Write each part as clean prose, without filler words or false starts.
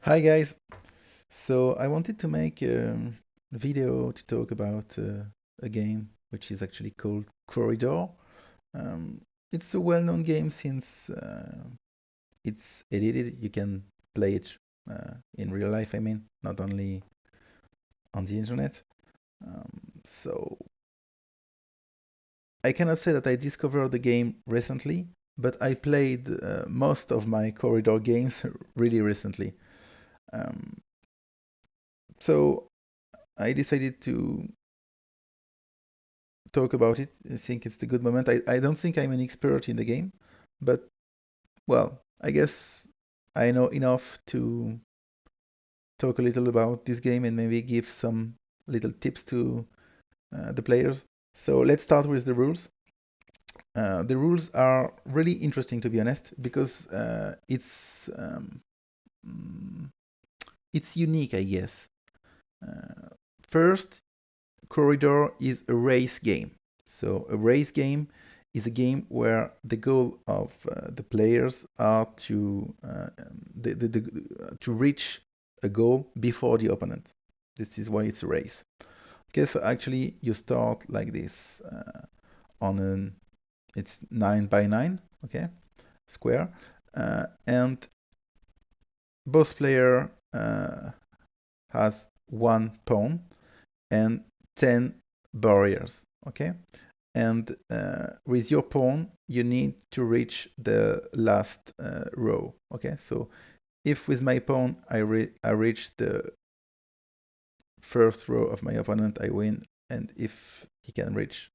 Hi guys. So I wanted to make a video to talk about a game which is actually called Quoridor. Um, it's a well-known game since it's edited. You can play it in real life, I mean, not only on the internet. So I cannot say that I discovered the game recently, but I played most of my Corridor games really recently. Um, so I decided to talk about it. I think it's the good moment. I don't think I'm an expert in the game, but well, I guess I know enough to talk a little about this game and maybe give some little tips to the players. So let's start with the rules. The rules are really interesting, to be honest, because mm, it's unique, I guess. Uh, First, Corridor is a race game. So a race game is a game where the goal of the players are to reach a goal before the opponent. This is why it's a race. Okay, so actually you start like this on an it's 9 by 9, okay, square, and both player has one pawn and 10 barriers, okay? And with your pawn, you need to reach the last row, okay? So if with my pawn I reach the first row of my opponent, I win, and if he can reach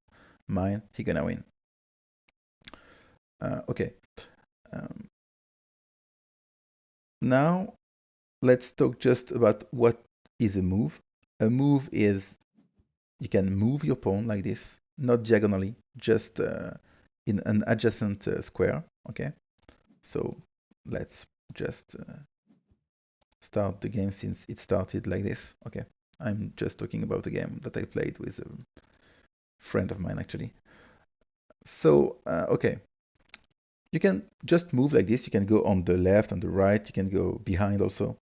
mine, he gonna win. Okay. Um, Now let's talk just about what is a move. A move is you can move your pawn like this, not diagonally, just in an adjacent square. Okay, so let's just start the game since it started like this. Okay, I'm just talking about a game that I played with a friend of mine actually. So, okay, you can just move like this. You can go on the left, on the right, you can go behind also.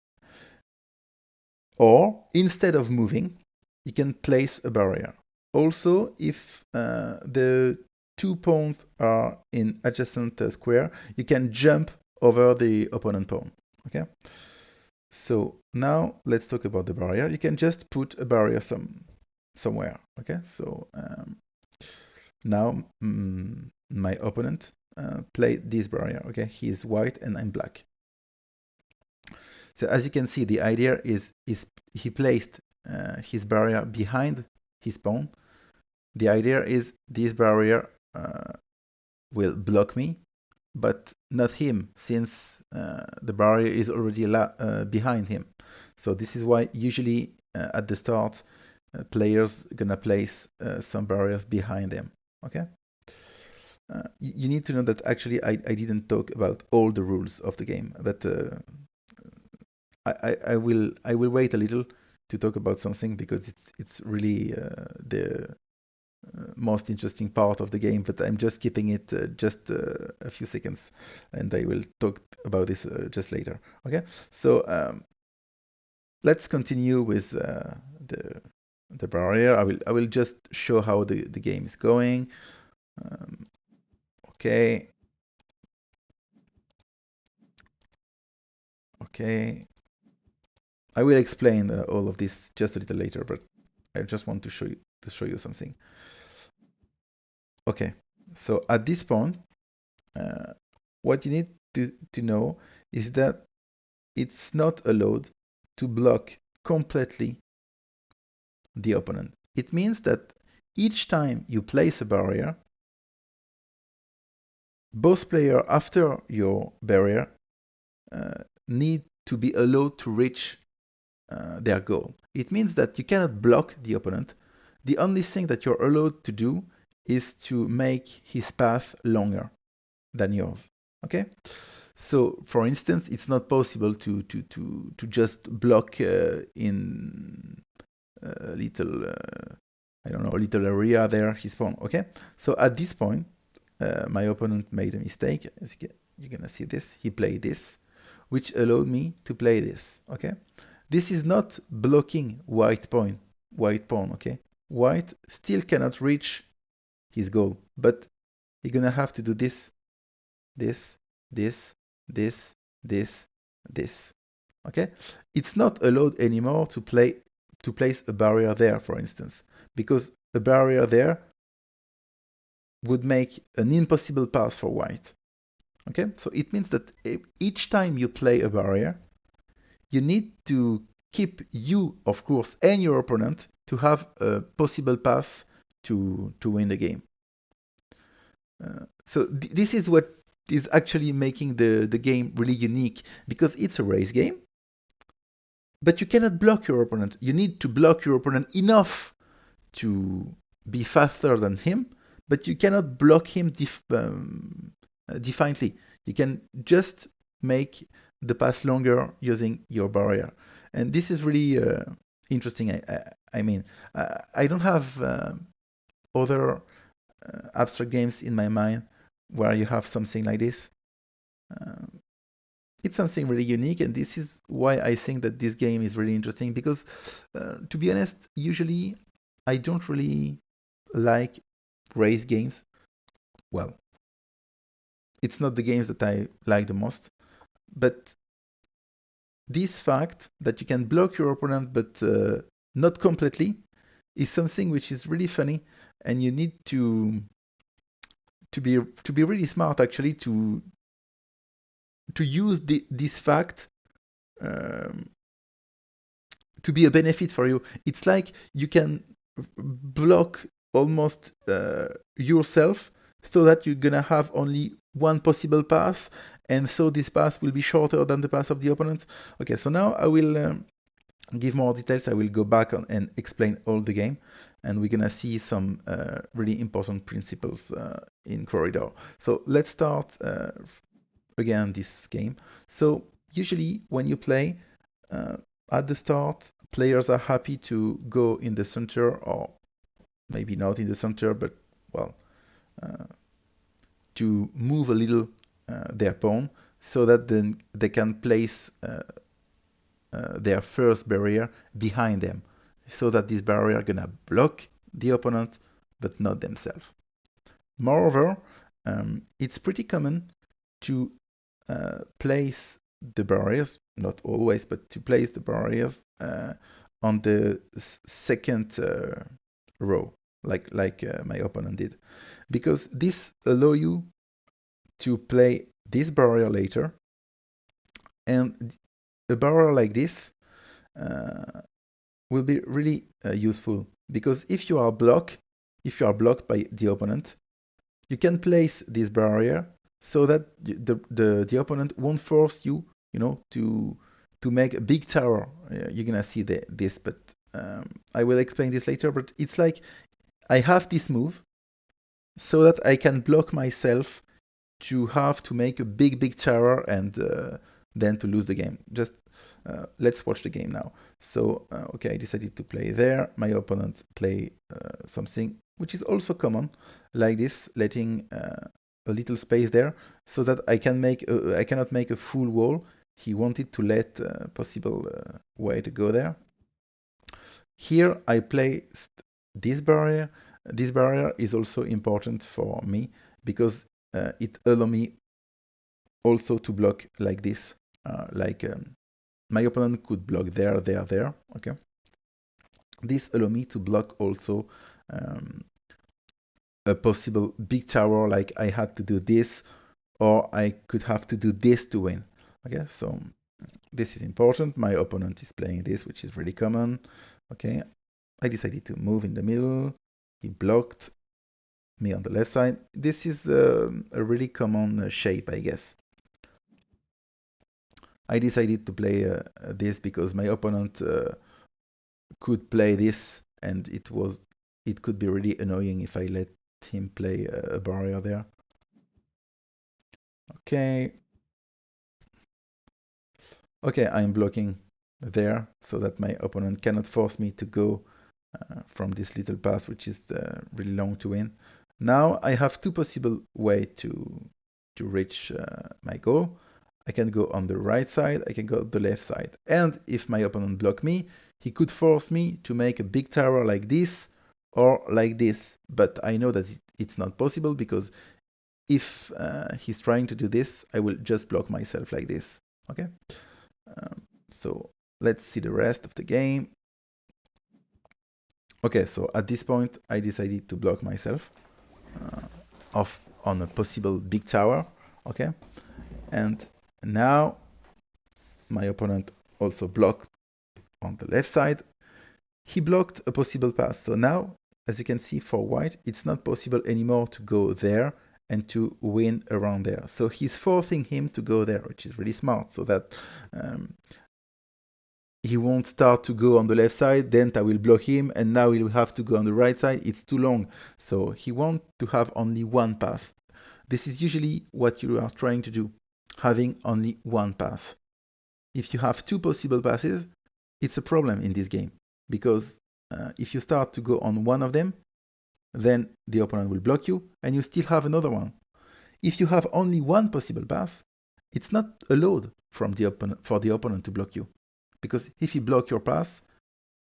Or instead of moving, you can place a barrier. Also, if the two pawns are in adjacent square, you can jump over the opponent pawn. Okay. So now let's talk about the barrier. You can just put a barrier somewhere. Okay. So now my opponent played this barrier. Okay. He is white and I'm black. So as you can see, the idea is he placed his barrier behind his pawn. The idea is this barrier will block me, but not him, since the barrier is already behind him. So this is why usually at the start, players gonna place some barriers behind them. Okay. You need to know that actually I didn't talk about all the rules of the game, but I will wait a little to talk about something because it's really the most interesting part of the game, but I'm just keeping it just a few seconds, and I will talk about this just later. Okay, so let's continue with the barrier. I will just show how the game is going. Um, okay, okay. I will explain all of this just a little later, but I just want to show you something. Okay, so at this point, uh, what you need to know is that it's not allowed to block completely the opponent. It means that each time you place a barrier, both players after your barrier need to be allowed to reach their goal. It means that you cannot block the opponent. The only thing that you're allowed to do is to make his path longer than yours. Okay? So, for instance, it's not possible to just block in a little, I don't know, a little area there his pawn. Okay, so at this point, my opponent made a mistake. As you're gonna see this, he played this. which allowed me to play this. Okay, this is not blocking white pawn. Okay, white still cannot reach his goal, but he's gonna have to do this, this, this, this, this. Okay, it's not allowed anymore to place a barrier there, for instance, because a barrier there would make an impossible pass for white. Okay, so it means that each time you play a barrier, you need to keep you, of course, and your opponent to have a possible pass to win the game. So this is what is actually making the game really unique, because it's a race game, but you cannot block your opponent. You need to block your opponent enough to be faster than him, but you cannot block him defiantly. You can just make the pass longer using your barrier. And this is really interesting. I mean, I don't have other abstract games in my mind where you have something like this. It's something really unique, and this is why I think that this game is really interesting, because to be honest, usually I don't really like race games. Well, it's not the games that I like the most, but this fact that you can block your opponent but not completely is something which is really funny, and you need to be really smart actually to use this fact um, to be a benefit for you. It's like you can block almost yourself, so that you're gonna have only one possible pass, and so this pass will be shorter than the pass of the opponent. Okay, so now I will give more details. I will go back and explain all the game, and we're gonna see some really important principles in Quoridor. So let's start again this game. So usually when you play at the start, players are happy to go in the center, or maybe not in the center, but well, to move a little their pawn, so that then they can place their first barrier behind them, so that this barrier gonna block the opponent but not themselves. Moreover, it's pretty common to place the barriers, not always, but to place the barriers on the second row, like my opponent did, because this allow you to play this barrier later, and a barrier like this will be really useful, because if you are blocked by the opponent, you can place this barrier so that the opponent won't force you, to make a big tower. You're gonna see this, but I will explain this later. But it's like I have this move so that I can block myself to have to make a big tower, and then to lose the game. Just let's watch the game now. So okay, I decided to play there. My opponent play something which is also common, like this, letting a little space there, so that I cannot make a full wall. He wanted to let possible way to go there. Here I play this barrier. This barrier is also important for me, because it allows me also to block like this. My opponent could block there, okay? This allows me to block also a possible big tower, like I had to do this, or I could have to do this to win. Okay, so this is important. My opponent is playing this, which is really common. Okay, I decided to move in the middle. He blocked me on the left side. This is a really common shape, I guess. I decided to play this because my opponent could play this, and it could be really annoying if I let him play a barrier there. Okay, I'm blocking there so that my opponent cannot force me to go from this little pass, which is really long to win. Now I have two possible ways to reach my goal. I can go on the right side, I can go on the left side. And if my opponent block me, he could force me to make a big tower like this or like this. But I know that it's not possible, because if he's trying to do this, I will just block myself like this. Okay? So let's see the rest of the game. Okay, so at this point, I decided to block myself off on a possible big tower. Okay? And now my opponent also blocked on the left side. He blocked a possible pass. So now, as you can see, for white, it's not possible anymore to go there and to win around there. So he's forcing him to go there, which is really smart, so that he won't start to go on the left side, then I will block him, and now he will have to go on the right side. It's too long. So he wants to have only one pass. This is usually what you are trying to do, having only one pass. If you have two possible passes, it's a problem in this game, because if you start to go on one of them, then the opponent will block you, and you still have another one. If you have only one possible pass, it's not allowed for the opponent to block you. Because if he blocks your pass,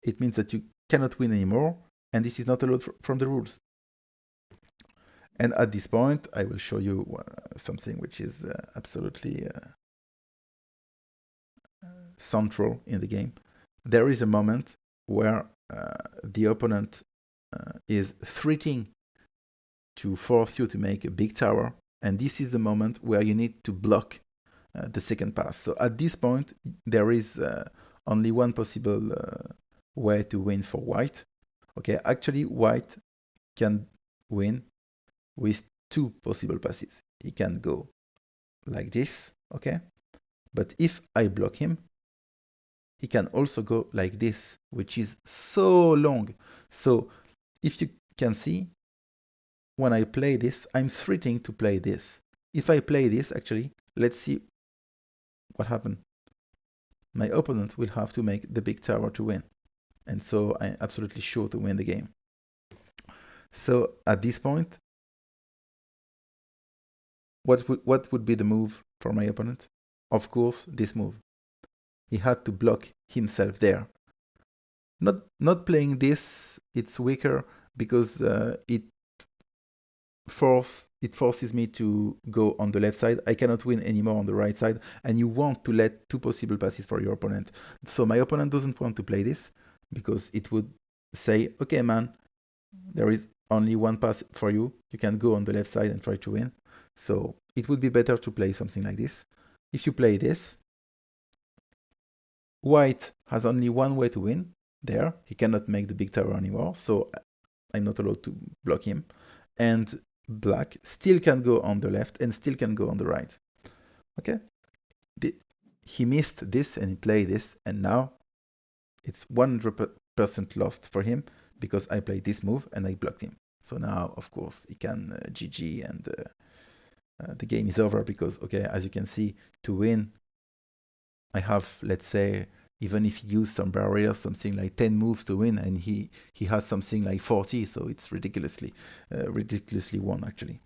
it means that you cannot win anymore, and this is not allowed from the rules. And at this point, I will show you something which is absolutely central in the game. There is a moment where the opponent is threatening to force you to make a big tower, and this is the moment where you need to block the second pass. So at this point, there is only one possible way to win for white. Okay, actually white can win with two possible passes. He can go like this, okay? But if I block him, he can also go like this, which is so long. So if you can see, when I play this, I'm threatening to play this. If I play this, actually, let's see what happened. My opponent will have to make the big tower to win. And so I'm absolutely sure to win the game. So at this point, what would be the move for my opponent? Of course, this move. He had to block himself there. Not playing this, it's weaker, because it forces me to go on the left side. I cannot win anymore on the right side, and you want to let two possible passes for your opponent. So my opponent doesn't want to play this, because it would say, okay man, there is only one pass for you. You can go on the left side and try to win. So it would be better to play something like this. If you play this, white has only one way to win. There, he cannot make the big tower anymore, so I'm not allowed to block him. And black still can go on the left and still can go on the right. Okay? He missed this and he played this, and now it's 100% lost for him, because I played this move and I blocked him. So now, of course, he can GG, and the game is over, because, okay, as you can see, to win, I have, let's say, even if he used some barriers, something like 10 moves to win, and he has something like 40, so it's ridiculously won, actually.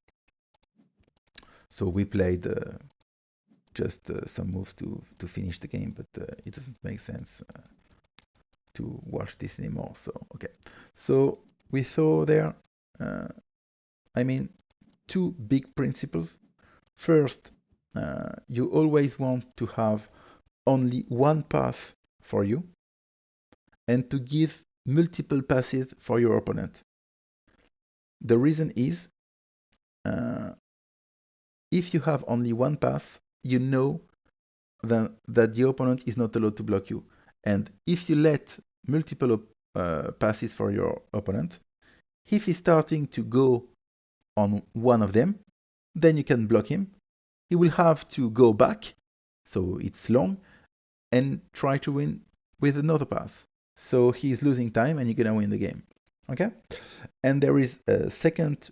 So we played just some moves to finish the game, but it doesn't make sense to watch this anymore. So, okay. So we saw there, I mean, two big principles. First, you always want to have only one path for you, and to give multiple passes for your opponent. The reason is, if you have only one pass, you know that the opponent is not allowed to block you. And if you let multiple passes for your opponent, if he's starting to go on one of them, then you can block him. He will have to go back, so it's long, and try to win with another pass. So he's losing time, and you're gonna win the game. Okay? And there is a second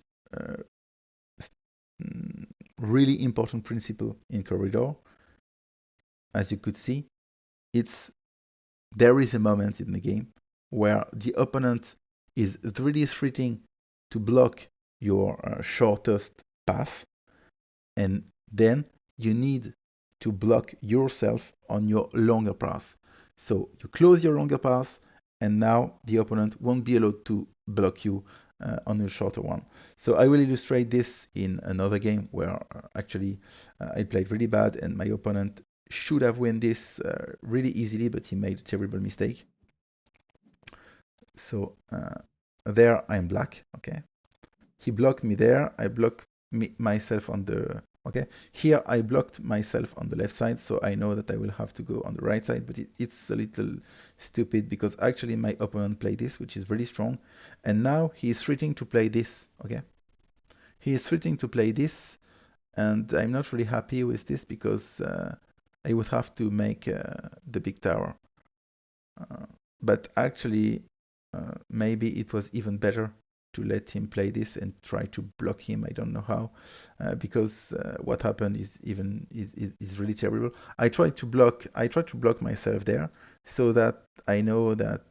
really important principle in Quoridor. As you could see, there is a moment in the game where the opponent is really threatening to block your shortest path, and then you need to block yourself on your longer pass. So you close your longer pass, and now the opponent won't be allowed to block you on the shorter one. So I will illustrate this in another game where actually I played really bad and my opponent should have won this really easily, but he made a terrible mistake. So there I'm black, okay. He blocked me there, I blocked myself on the, okay. Here I blocked myself on the left side, so I know that I will have to go on the right side, but it's a little stupid because actually my opponent played this, which is really strong, and now he is threatening to play this, okay. He is threatening to play this, and I'm not really happy with this because I would have to make the big tower. But actually, maybe it was even better to let him play this and try to block him. I don't know how, because what happened is really terrible. I tried to block myself there so that I know that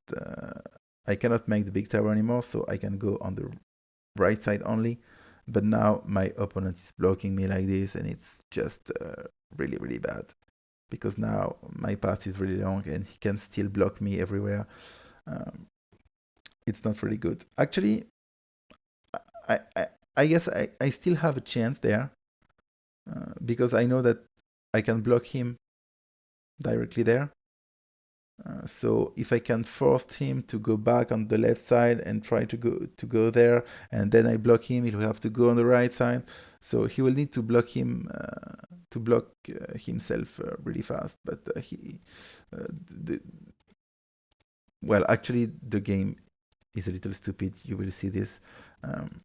I cannot make the big tower anymore, so I can go on the right side only. But now my opponent is blocking me like this, and it's just really, really bad because now my path is really long and he can still block me everywhere. Um, it's not really good. Actually, I, I, I guess I still have a chance there because I know that I can block him directly there. So if I can force him to go back on the left side and try to go there, and then I block him, he will have to go on the right side. So he will need to block him to block himself really fast. But the, well, actually, the game is a little stupid. You will see this. Um,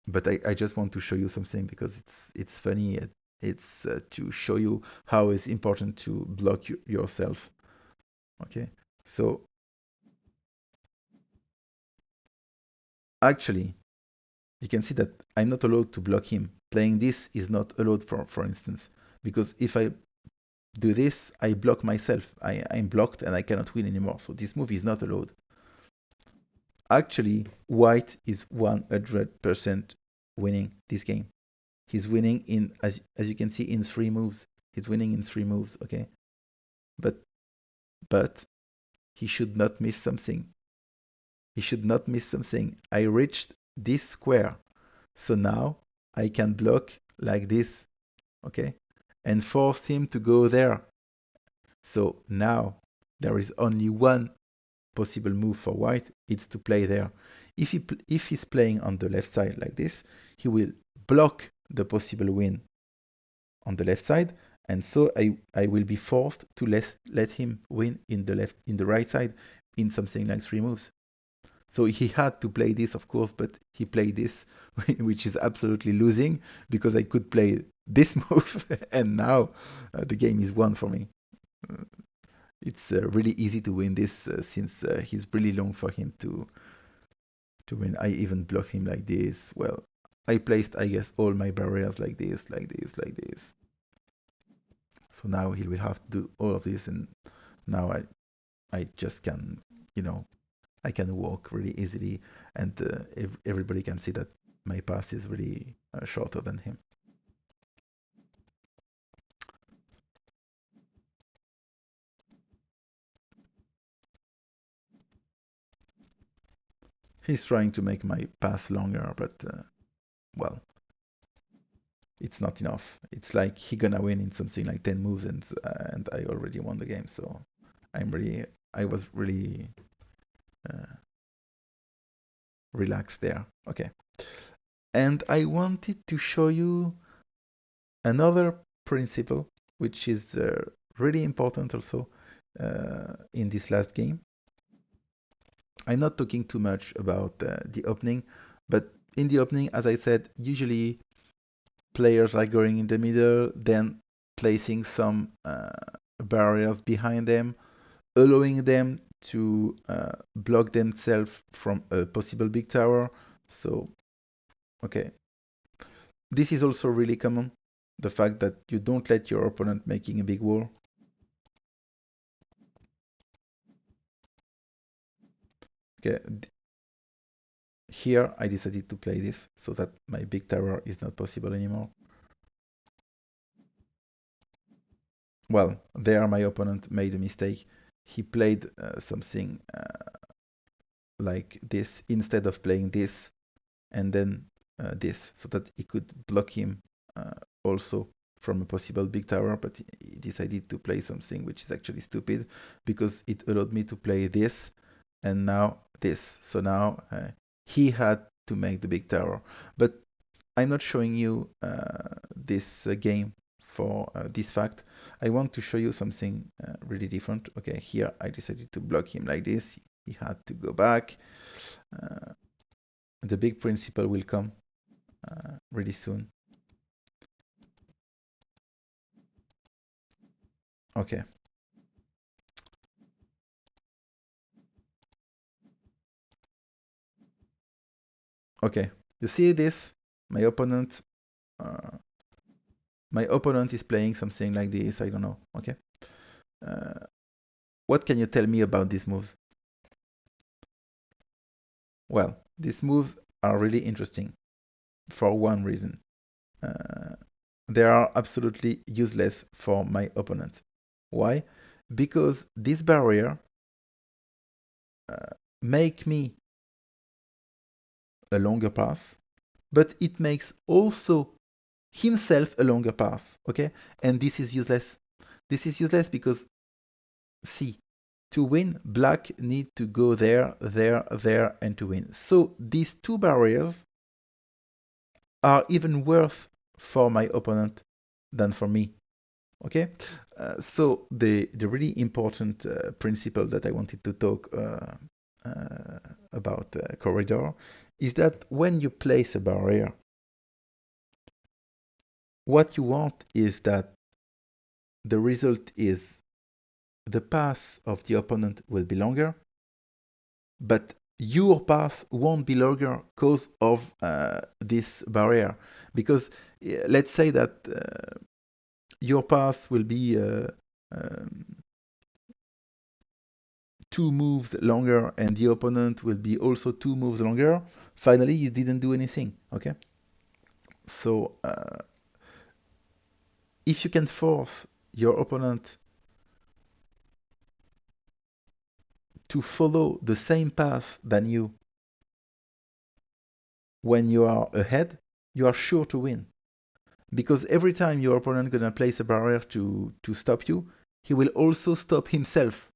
but I just want to show you something because it's funny. It's to show you how it's important to block yourself. Okay, so actually, you can see that I'm not allowed to block him. Playing this is not allowed, for instance, because if I do this, I block myself. I'm blocked and I cannot win anymore. So this move is not allowed. Actually, White is 100% winning this game. He's winning in, as you can see, in 3 moves. He's winning in 3 moves, okay? But but he should not miss something. He should not miss something. I reached this square, so now I can block like this, okay? And force him to go there. So now there is only one possible move for White. It's to play there. If he's playing on the left side like this, he will block the possible win on the left side, and so I will be forced to let him win in the right side in something like 3 moves. So he had to play this, of course, but he played this, which is absolutely losing because I could play this move, and now the game is won for me. Uh, it's really easy to win this since he's really long for him to win. I even blocked him like this. Well, I placed, I guess, all my barriers like this, like this, like this. So now he will have to do all of this, and now I just can, you know, I can walk really easily, and everybody can see that my path is really shorter than him. He's trying to make my path longer, but well, it's not enough. It's like he gonna win in something like 10 moves, and I already won the game. So I was really uh, relaxed there. Okay, and I wanted to show you another principle, which is really important also in this last game. I'm not talking too much about the opening, but in the opening, as I said, usually players are going in the middle, then placing some barriers behind them, allowing them to block themselves from a possible big tower. So, okay, this is also really common. The fact that you don't let your opponent making a big wall. Okay, here I decided to play this so that my big tower is not possible anymore. well, there my opponent made a mistake. He played something like this instead of playing this and then this, so that he could block him also from a possible big tower, but he decided to play something which is actually stupid, because it allowed me to play this and now this. So now he had to make the big tower. But I'm not showing you this game for this fact. I want to show you something really different. Okay, here I decided to block him like this. He had to go back. Uh, the big principle will come really soon. Okay. Okay. You see this? My opponent uh, my opponent is playing something like this. I don't know. Okay. Uh, what can you tell me about these moves? Well, these moves are really interesting for one reason. Uh, they are absolutely useless for my opponent. Why? Because this barrier make me a longer pass, but it makes also himself a longer pass. Okay, and this is useless. This is useless because see, to win, black need to go there, there, there, and to win. So these two barriers are even worse for my opponent than for me. Okay, so the really important principle that I wanted to talk about Quoridor is that when you place a barrier, what you want is that the result is the pass of the opponent will be longer, but your path won't be longer because of this barrier. Because let's say that your path will be um, 2 moves longer and the opponent will be also 2 moves longer. Finally, you didn't do anything. Okay, so if you can force your opponent to follow the same path than you when you are ahead, you are sure to win. Because every time your opponent gonna place a barrier to stop you, he will also stop himself,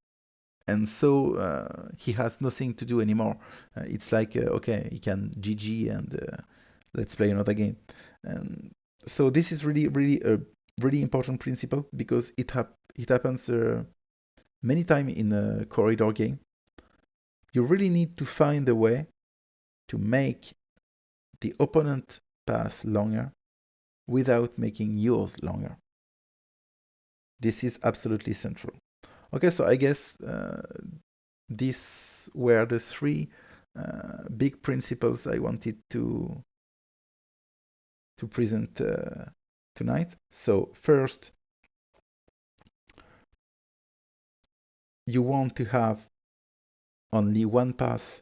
and so he has nothing to do anymore. It's like okay, he can GG and let's play another game. And so this is really a really important principle because it happens many times in a Quoridor game. You really need to find a way to make the opponent pass longer without making yours longer. This is absolutely central. Okay, so I guess these were the three big principles I wanted to present tonight. So first, you want to have only one pass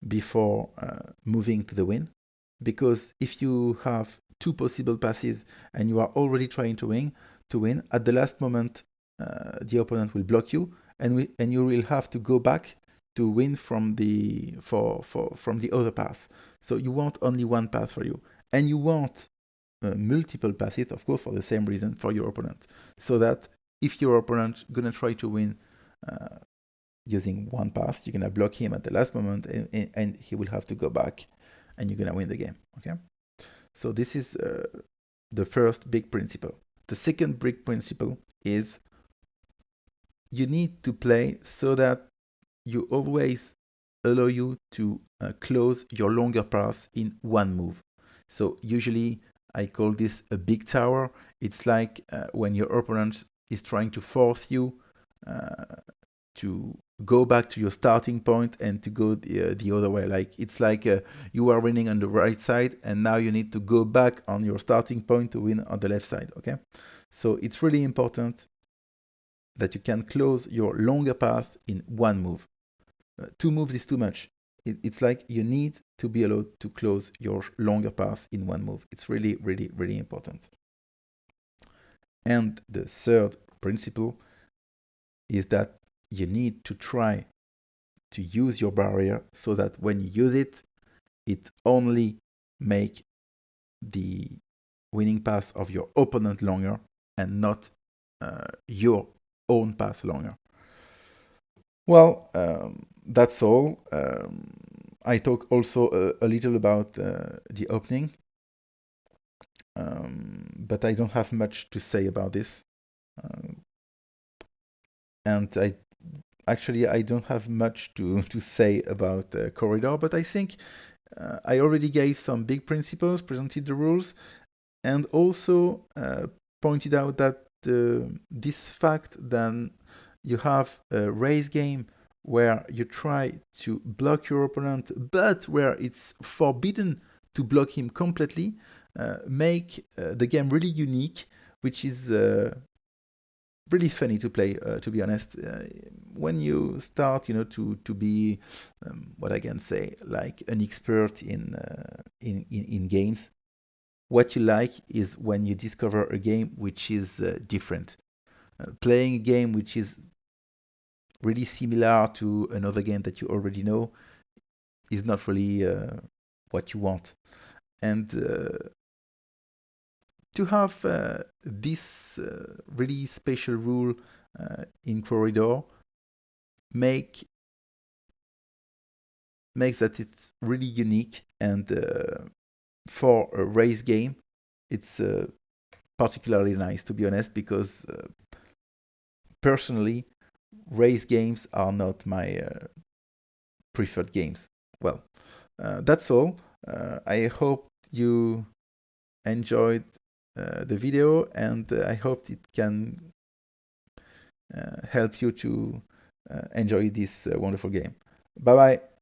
before moving to the win, because if you have two possible passes and you are already trying to win at the last moment, the opponent will block you, and you will have to go back to win from from the other pass. So you want only one pass for you, and you want multiple passes, of course, for the same reason for your opponent, so that if your opponent gonna try to win uh, using one pass, you're gonna block him at the last moment, and he will have to go back, and you're gonna win the game. Okay, so this is the first big principle. The second big principle is you need to play so that you always allow you to close your longer pass in one move. So usually I call this a big tower. It's like when your opponent is trying to force you uh, to go back to your starting point and to go the other way. Like it's like you are winning on the right side and now you need to go back on your starting point to win on the left side. Okay, so it's really important that you can close your longer path in one move. 2 moves is too much. It's like you need to be allowed to close your longer path in one move. It's really important. And the third principle is that you need to try to use your barrier so that when you use it, it only make the winning path of your opponent longer and not your own path longer. Well, that's all. I talk also a little about the opening, but I don't have much to say about this. And I don't have much to say about Quoridor, but I think I already gave some big principles, presented the rules, and also pointed out that this fact that you have a race game where you try to block your opponent, but where it's forbidden to block him completely, make the game really unique, which is really funny to play, to be honest. When you start, to be what I can say, like an expert in games, what you like is when you discover a game which is different. Playing a game which is really similar to another game that you already know is not really what you want. And to have this really special rule in Quoridor makes that it's really unique, and for a race game it's particularly nice, to be honest, because personally race games are not my preferred games. Well, that's all. I hope you enjoyed the video, and I hope it can help you to enjoy this wonderful game. Bye bye.